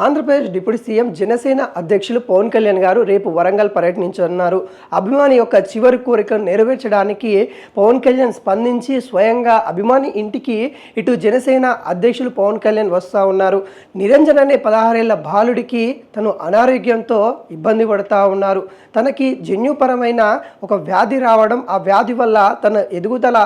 Andhra Pradesh deputy CM Janasena అధ్యక్షులు పవన్ కళ్యాణ్ గారు రేపు వరంగల్ పర్యటించనున్నారు. అభిమాని యొక్క చివరి కోరికను నెరవేర్చడానికి పవన్ కళ్యాణ్ స్పందించి స్వయంగా అభిమాని ఇంటికి ఇటు జనసేన అధ్యక్షులు పవన్ కళ్యాణ్ వస్తూ ఉన్నారు. నిరంజన్ అనే 16 ఏళ్ల బాలుడికి తను అనారోగ్యంతో ఇబ్బంది పడుతూ ఉన్నారు. తనకి జన్యుపరమైన ఒక వ్యాధి రావడం, ఆ వ్యాధి వల్ల తన ఎదుగుదల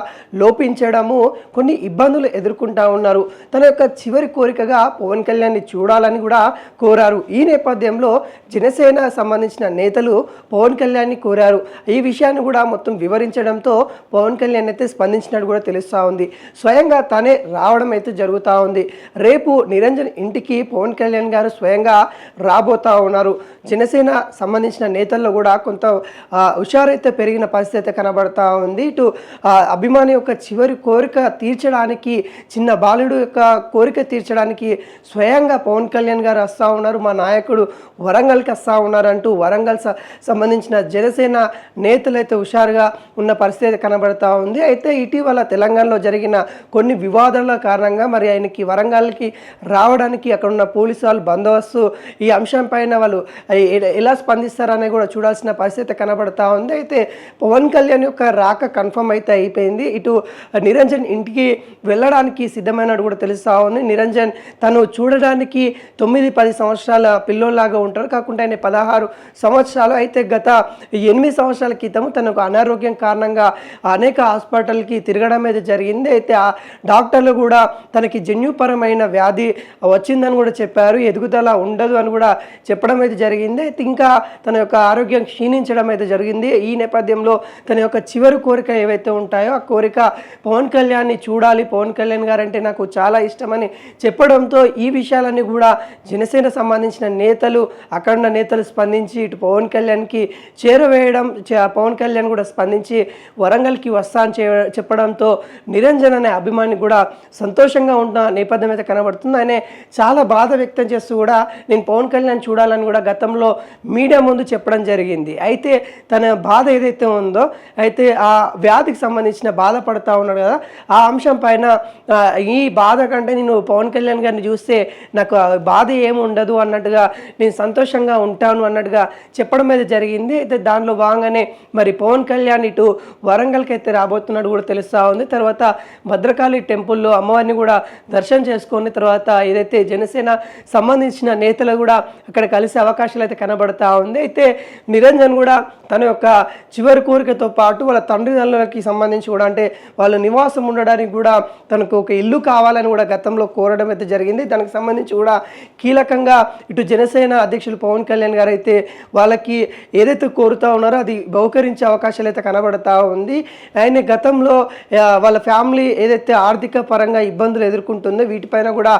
లోపించడము, కొన్ని ఇబ్బందులు ఎదుర్కొంటూ ఉన్నారు. తన యొక్క చివరి కోరికగా పవన్ కళ్యాణ్ని చూడాలని కూడా కోరారు. ఈ నేపథ్యంలో జనసేన సంబంధించిన నేతలు పవన్ కళ్యాణ్ని కోరారు. ఈ విషయాన్ని కూడా మొత్తం వివరించడంతో పవన్ కళ్యాణ్ అయితే స్పందించినట్టు కూడా తెలుస్తూ ఉంది. స్వయంగా తనే రావడం అయితే జరుగుతూ ఉంది. రేపు నిరంజన్ ఇంటికి పవన్ కళ్యాణ్ గారు స్వయంగా రాబోతూ ఉన్నారు. జనసేన సంబంధించిన నేతల్లో కూడా కొంత హుషారైతే పెరిగిన పరిస్థితి అయితే కనబడతా ఉంది. ఇటు అభిమాని యొక్క చివరి కోరిక తీర్చడానికి, చిన్న బాలుడు యొక్క కోరిక తీర్చడానికి స్వయంగా పవన్ కళ్యాణ్ గారు వస్తూ ఉన్నారు. మా నాయకుడు వరంగల్కి వస్తూ ఉన్నారంటూ వరంగల్ సంబంధించిన జనసేన నేతలు అయితే హుషారుగా ఉన్న పరిస్థితి కనబడతా ఉంది. అయితే ఇటీవల తెలంగాణలో జరిగిన కొన్ని వివాదాల కారణంగా మరి ఆయనకి వరంగల్కి రావడానికి అక్కడ ఉన్న పోలీసు వాళ్ళు బందోబస్తు, ఈ అంశం పైన వాళ్ళు ఎలా స్పందిస్తారని కూడా చూడాల్సిన పరిస్థితి కనబడతా ఉంది. అయితే పవన్ కళ్యాణ్ యొక్క రాక కన్ఫర్మ్ అయితే అయిపోయింది. ఇటు నిరంజన్ ఇంటికి వెళ్ళడానికి సిద్ధమైనట్టు కూడా తెలుస్తూ ఉంది. నిరంజన్ తను చూడడానికి 9-10 సంవత్సరాల పిల్లోలాగా ఉంటారు, కాకుండా ఆయన 16 సంవత్సరాలు. అయితే గత 8 సంవత్సరాల క్రితం తనకు అనారోగ్యం కారణంగా అనేక హాస్పిటల్కి తిరగడం అయితే జరిగింది. అయితే ఆ డాక్టర్లు కూడా తనకి జన్యుపరమైన వ్యాధి వచ్చిందని కూడా చెప్పారు, ఎదుగుదల ఉండదు అని కూడా చెప్పడం అయితే జరిగింది. అయితే ఇంకా తన యొక్క ఆరోగ్యం క్షీణించడం అయితే జరిగింది. ఈ నేపథ్యంలో తన యొక్క చివరి కోరిక ఏవైతే ఉంటాయో ఆ కోరిక పవన్ కళ్యాణ్ని చూడాలి, పవన్ కళ్యాణ్ గారు అంటే నాకు చాలా ఇష్టమని చెప్పడంతో ఈ విషయాలన్నీ కూడా జనసేన సంబంధించిన నేతలు, అక్కడున్న నేతలు స్పందించి ఇటు పవన్ కళ్యాణ్కి చేరవేయడం, పవన్ కళ్యాణ్ కూడా స్పందించి వరంగల్కి వస్తా అని చెప్పడంతో నిరంజన్ అనే అభిమాని కూడా సంతోషంగా ఉన్న నేపథ్యం అయితే కనబడుతుంది. ఆయన చాలా బాధ వ్యక్తం చేస్తూ కూడా నేను పవన్ కళ్యాణ్ చూడాలని కూడా గతంలో మీడియా ముందు చెప్పడం జరిగింది. అయితే తన బాధ ఏదైతే ఉందో, అయితే ఆ వ్యాధికి సంబంధించిన బాధపడతా ఉన్నాడు కదా, ఆ అంశం పైన ఈ బాధ కంటే నేను పవన్ కళ్యాణ్ గారిని చూస్తే నాకు బాధ ఏమి ఉండదు అన్నట్టుగా, నేను సంతోషంగా ఉంటాను అన్నట్టుగా చెప్పడం అయితే జరిగింది. అయితే దానిలో భాగంగానే మరి పవన్ కళ్యాణ్ ఇటు వరంగల్కి అయితే రాబోతున్నట్టు కూడా తెలుస్తూ ఉంది. తర్వాత భద్రకాళి టెంపుల్లో అమ్మవారిని కూడా దర్శనం చేసుకొని తర్వాత ఏదైతే జనసేన సంబంధించిన నేతలు కూడా అక్కడ కలిసే అవకాశాలు అయితే కనబడతా ఉంది. అయితే నిరంజన్ కూడా తన యొక్క చివరి కోరికతో పాటు వాళ్ళ తండ్రిదండ్రులకి సంబంధించి కూడా, అంటే వాళ్ళు నివాసం ఉండడానికి కూడా తనకు ఒక ఇల్లు కావాలని కూడా గతంలో కోరడం అయితే జరిగింది. దానికి సంబంధించి కూడా కీలకంగా ఇటు జనసేన అధ్యక్షులు పవన్ కళ్యాణ్ గారు అయితే వాళ్ళకి ఏదైతే కోరుతా ఉన్నారో అది బహుకరించే అవకాశాలు అయితే కనబడతా ఉంది. ఆయన గతంలో వాళ్ళ ఫ్యామిలీ ఏదైతే ఆర్థిక పరంగా ఇబ్బందులు ఎదుర్కొంటుందో వీటిపైన కూడా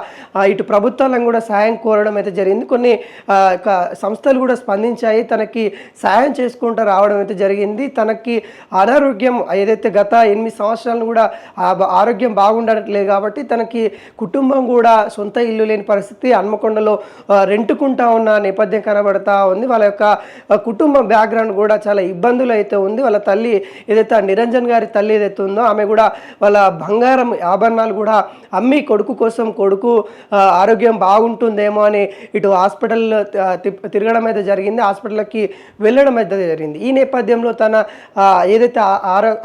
ఇటు ప్రభుత్వాలను కూడా సాయం కోరడం అయితే జరిగింది. కొన్ని సంస్థలు కూడా స్పందించాయి, తనకి సాయం చేసుకుంటూ రావడం అయితే జరిగింది. తనకి అనారోగ్యం ఏదైతే గత 8 సంవత్సరాలను కూడా ఆరోగ్యం బాగుండట్లేదు కాబట్టి తనకి కుటుంబం కూడా సొంత ఇల్లు లేని పరిస్థితి, హన్మకొండలో రెంటుకుంటా ఉన్న నేపథ్యం కనబడతా ఉంది. వాళ్ళ యొక్క కుటుంబ బ్యాక్గ్రౌండ్ కూడా చాలా ఇబ్బందులు అయితే ఉంది. వాళ్ళ తల్లి ఏదైతే నిరంజన్ గారి తల్లి ఏదైతే ఉందో ఆమె కూడా వాళ్ళ బంగారం ఆభరణాలు కూడా అమ్మి కొడుకు కోసం, కొడుకు ఆరోగ్యం బాగుంటుందేమో అని ఇటు హాస్పిటల్లో తిరగడం అయితే జరిగింది, హాస్పిటల్కి వెళ్ళడం అయితే జరిగింది. ఈ నేపథ్యంలో తన ఏదైతే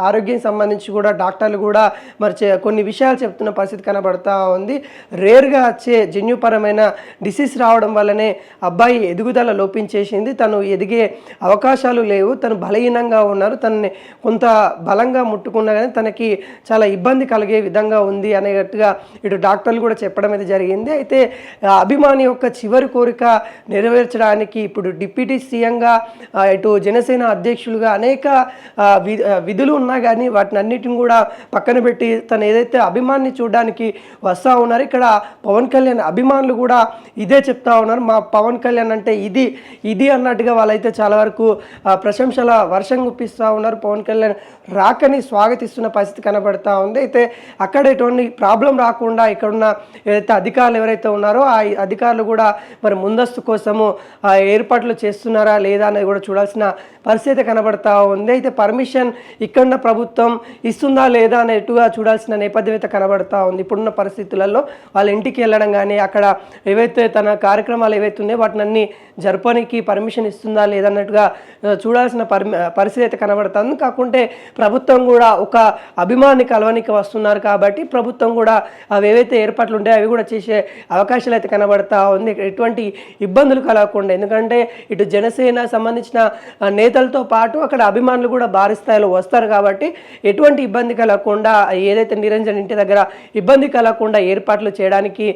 ఆరోగ్యం సంబంధించి కూడా డాక్టర్లు కూడా మరి కొన్ని విషయాలు చెప్తున్న పరిస్థితి కనబడతా ఉంది. రేర్గా వచ్చే జన్యుపరమైన డిసీజ్ రావడం వల్లనే అబ్బాయి ఎదుగుదల లోపించేసింది, తను ఎదిగే అవకాశాలు లేవు, తను బలహీనంగా ఉన్నారు, తనని కొంత బలంగా ముట్టుకున్నా కానీ తనకి చాలా ఇబ్బంది కలిగే విధంగా ఉంది అనేటట్టుగా ఇటు డాక్టర్లు కూడా చెప్పడం అయితే జరిగింది. అయితే అభిమాని యొక్క చివరి కోరిక నెరవేర్చడానికి ఇప్పుడు డిప్యూటీ సీఎంగా, ఇటు జనసేన అధ్యక్షులుగా అనేక విధులు ఉన్నా కానీ వాటిని అన్నిటిని కూడా పక్కన పెట్టి తను ఏదైతే అభిమాన్ని చూడడానికి వస్తూ ఉన్నారు. ఇక్కడ పవన్ కళ్యాణ్ అభిమానులు కూడా ఇదే చెప్తా ఉన్నారు, మా పవన్ కళ్యాణ్ అంటే ఇది అన్నట్టుగా వాళ్ళైతే చాలా వరకు ప్రశంసల వర్షం గుప్పిస్తూ ఉన్నారు. పవన్ కళ్యాణ్ రాకని స్వాగతిస్తున్న పరిస్థితి కనబడతా ఉంది. అయితే అక్కడ ఎటువంటి ప్రాబ్లం రాకుండా ఇక్కడున్న ఏదైతే అధికారులు ఎవరైతే ఉన్నారో ఆ అధికారులు కూడా మరి ముందస్తు కోసము ఏర్పాట్లు చేస్తున్నారా లేదా అనేది కూడా చూడాల్సిన పరిస్థితి కనబడతా ఉంది. అయితే పర్మిషన్ ఇక్కడున్న ప్రభుత్వం ఇస్తుందా లేదా అనేట్టుగా చూడాల్సిన నేపథ్యం అయితే కనబడతా ఉంది. ఇప్పుడున్న పరిస్థితులలో వాళ్ళ ఇంటికి వెళ్ళడం కానీ, అక్కడ ఏవైతే తన కార్యక్రమాలు ఏవైతే ఉన్నాయో వాటిని అన్ని జరపడానికి పర్మిషన్ ఇస్తుందా లేదన్నట్టుగా చూడాల్సిన పరిస్థితి అయితే కనబడుతుంది. కాకుంటే ప్రభుత్వం కూడా ఒక అభిమాని కలవనికి వస్తున్నారు కాబట్టి ప్రభుత్వం కూడా అవి ఏవైతే ఏర్పాట్లు ఉంటాయో అవి కూడా చేసే అవకాశాలు అయితే కనబడతా ఉంది, ఎటువంటి ఇబ్బందులు కలగకుండా. ఎందుకంటే ఇటు జనసేన సంబంధించిన నేతలతో పాటు అక్కడ అభిమానులు కూడా భారీ స్థాయిలో వస్తారు కాబట్టి ఎటువంటి ఇబ్బంది కలగకుండా, ఏదైతే నిరంజన్ ఇంటి దగ్గర ఇబ్బంది కలగకుండా ఏర్పాట్లు చేయడానికి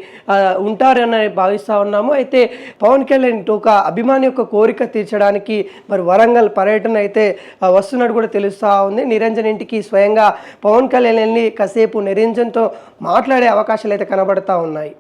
ఉంటారని భావిస్తూ ఉన్నాము. అయితే పవన్ కళ్యాణ్ ఒక అభిమాని యొక్క కోరిక తీర్చడానికి మరి వరంగల్ పర్యటన అయితే వస్తున్నట్టు కూడా తెలుస్తూ ఉంది. నిరంజన్ ఇంటికి స్వయంగా పవన్ కళ్యాణ్ వెళ్ళి కాసేపు నిరంజన్తో మాట్లాడే అవకాశాలు అయితే కనబడతా ఉన్నాయి.